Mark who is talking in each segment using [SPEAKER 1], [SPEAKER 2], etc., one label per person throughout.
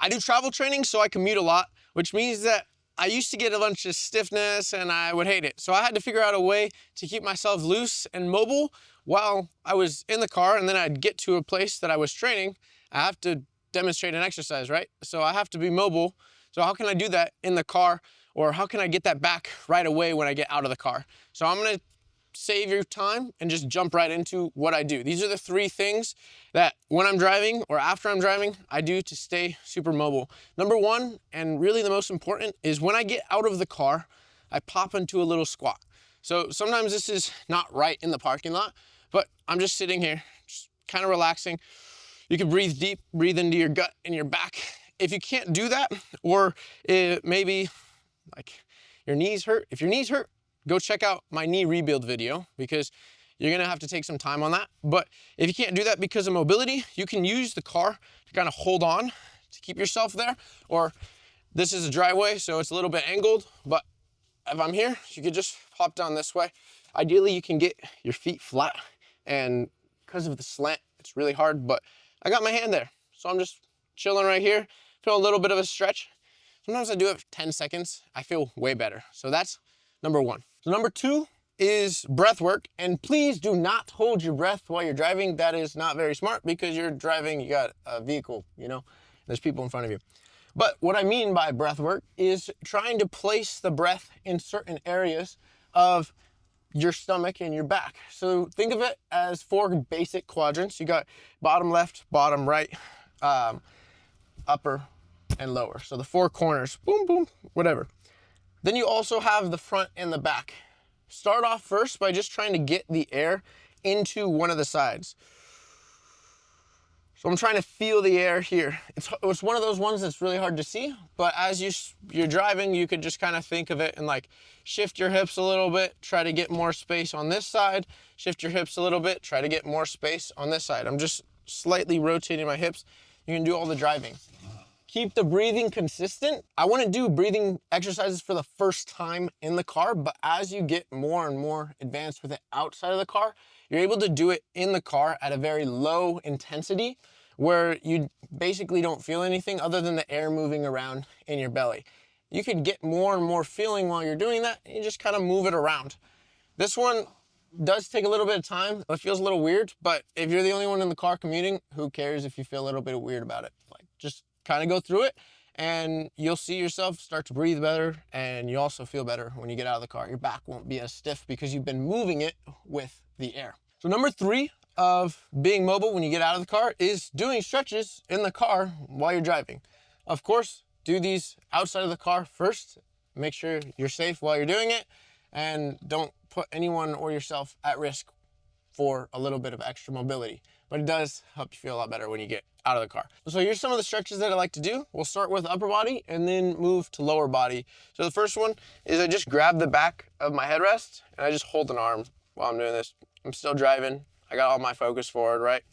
[SPEAKER 1] I do travel training, so I commute a lot, which means that I used to get a bunch of stiffness and I would hate it. So I had to figure out a way to keep myself loose and mobile while I was in the car, and then I'd get to a place that I was training. I have to demonstrate an exercise, right? So I have to be mobile. So how can I do that in the car, or how can I get that back right away when I get out of the car? So I'm gonna save your time and just jump right into what I do. These are the 3 things that when I'm driving or after I'm driving, I do to stay super mobile. Number 1, and really the most important, is when I get out of the car, I pop into a little squat. So sometimes this is not right in the parking lot, but I'm just sitting here, just kind of relaxing. You can breathe deep, breathe into your gut and your back. If you can't do that, or maybe like your knees hurt, if your knees hurt, go check out my knee rebuild video, because you're gonna have to take some time on that. But if you can't do that because of mobility, you can use the car to kind of hold on to keep yourself there. Or this is a driveway, so it's a little bit angled, but if I'm here, you could just pop down this way. Ideally, you can get your feet flat, and because of the slant, it's really hard, but I got my hand there. So I'm just chilling right here, feel a little bit of a stretch. Sometimes I do it for 10 seconds. I feel way better. So that's number 1. So number 2 is breath work. And please do not hold your breath while you're driving. That is not very smart, because you're driving, you got a vehicle, you know, there's people in front of you. But what I mean by breath work is trying to place the breath in certain areas of your stomach and your back. So think of it as 4 basic quadrants. You got bottom left, bottom right, upper and lower. So the 4 corners, boom, boom, whatever. Then you also have the front and the back. Start off first by just trying to get the air into one of the sides. So I'm trying to feel the air here. It's one of those ones that's really hard to see, but as you're driving, you could just kind of think of it and like shift your hips a little bit, try to get more space on this side, shift your hips a little bit, try to get more space on this side. I'm just slightly rotating my hips. You can do all the driving. Keep the breathing consistent. I want to do breathing exercises for the first time in the car, but as you get more and more advanced with it outside of the car, you're able to do it in the car at a very low intensity, where you basically don't feel anything other than the air moving around in your belly. You could get more and more feeling while you're doing that, and you just kind of move it around. This one does take a little bit of time. It feels a little weird, but if you're the only one in the car commuting, who cares if you feel a little bit weird about it? Like, just kind of go through it, and you'll see yourself start to breathe better, and you also feel better when you get out of the car. Your back won't be as stiff because you've been moving it with the air. So number 3 of being mobile when you get out of the car is doing stretches in the car while you're driving. Of course, do these outside of the car first. Make sure you're safe while you're doing it, and don't put anyone or yourself at risk for a little bit of extra mobility. But it does help you feel a lot better when you get out of the car. So here's some of the stretches that I like to do. We'll start with upper body and then move to lower body. So the first one is I just grab the back of my headrest and I just hold an arm while I'm doing this. I'm still driving. I got all my focus forward, right?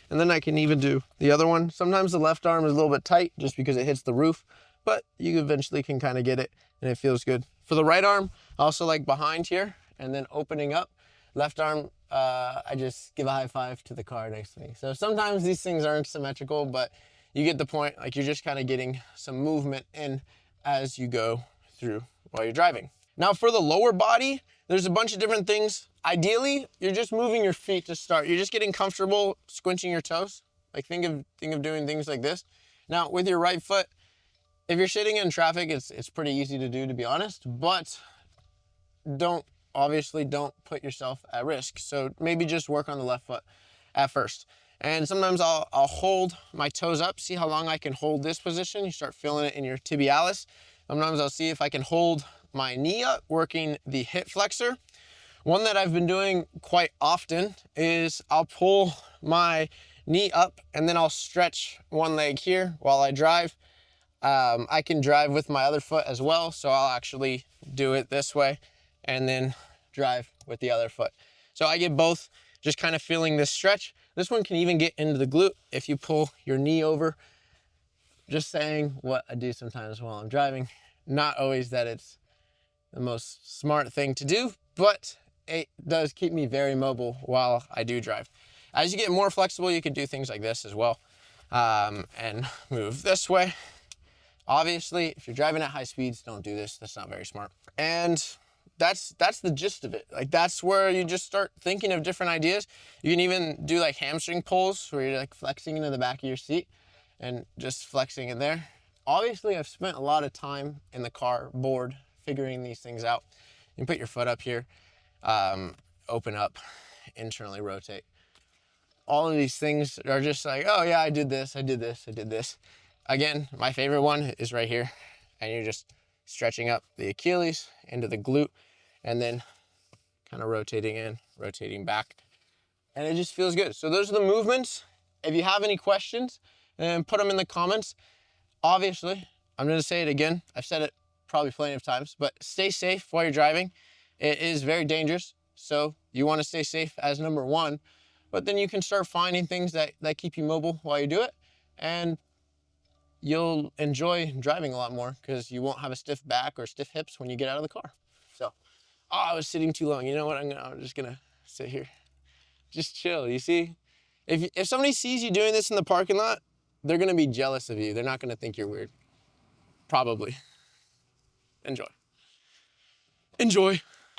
[SPEAKER 1] And then I can even do the other one. Sometimes the left arm is a little bit tight just because it hits the roof, but you eventually can kind of get it and it feels good. For the right arm, I also like behind here and then opening up. Left arm, I just give a high five to the car next to me. So sometimes these things aren't symmetrical, but you get the point. Like, you're just kind of getting some movement in as you go through while you're driving. Now for the lower body, there's a bunch of different things. Ideally, you're just moving your feet to start. You're just getting comfortable squinching your toes. Like, think of doing things like this. Now with your right foot, if you're sitting in traffic, it's pretty easy to do, to be honest, but obviously don't put yourself at risk. So maybe just work on the left foot at first. And sometimes I'll hold my toes up, see how long I can hold this position. You start feeling it in your tibialis. Sometimes I'll see if I can hold my knee up, working the hip flexor. One that I've been doing quite often is I'll pull my knee up and then I'll stretch one leg here while I drive. I can drive with my other foot as well, so I'll actually do it this way and then drive with the other foot. So I get both, just kind of feeling this stretch. This one can even get into the glute if you pull your knee over. Just saying what I do sometimes while I'm driving. Not always that it's the most smart thing to do, but it does keep me very mobile while I do drive. As you get more flexible, you can do things like this as well, and move this way Obviously, if you're driving at high speeds, don't do this. That's not very smart. And that's the gist of it. Like, that's where you just start thinking of different ideas. You can even do like hamstring pulls where you're like flexing into the back of your seat and just flexing in there. Obviously, I've spent a lot of time in the car bored figuring these things out. You can put your foot up here, open up, internally rotate. All of these things are just like, oh yeah, I did this, I did this, I did this. Again, my favorite one is right here. And you're just stretching up the Achilles into the glute and then kind of rotating in, rotating back. And it just feels good. So those are the movements. If you have any questions, then put them in the comments. Obviously, I'm going to say it again. I've said it probably plenty of times, but stay safe while you're driving. It is very dangerous. So you want to stay safe as number one, but then you can start finding things that keep you mobile while you do it. And you'll enjoy driving a lot more because you won't have a stiff back or stiff hips when you get out of the car. So, oh, I was sitting too long. You know what? I'm just gonna sit here. Just chill, you see? If somebody sees you doing this in the parking lot, they're gonna be jealous of you. They're not gonna think you're weird. Probably. Enjoy. Enjoy.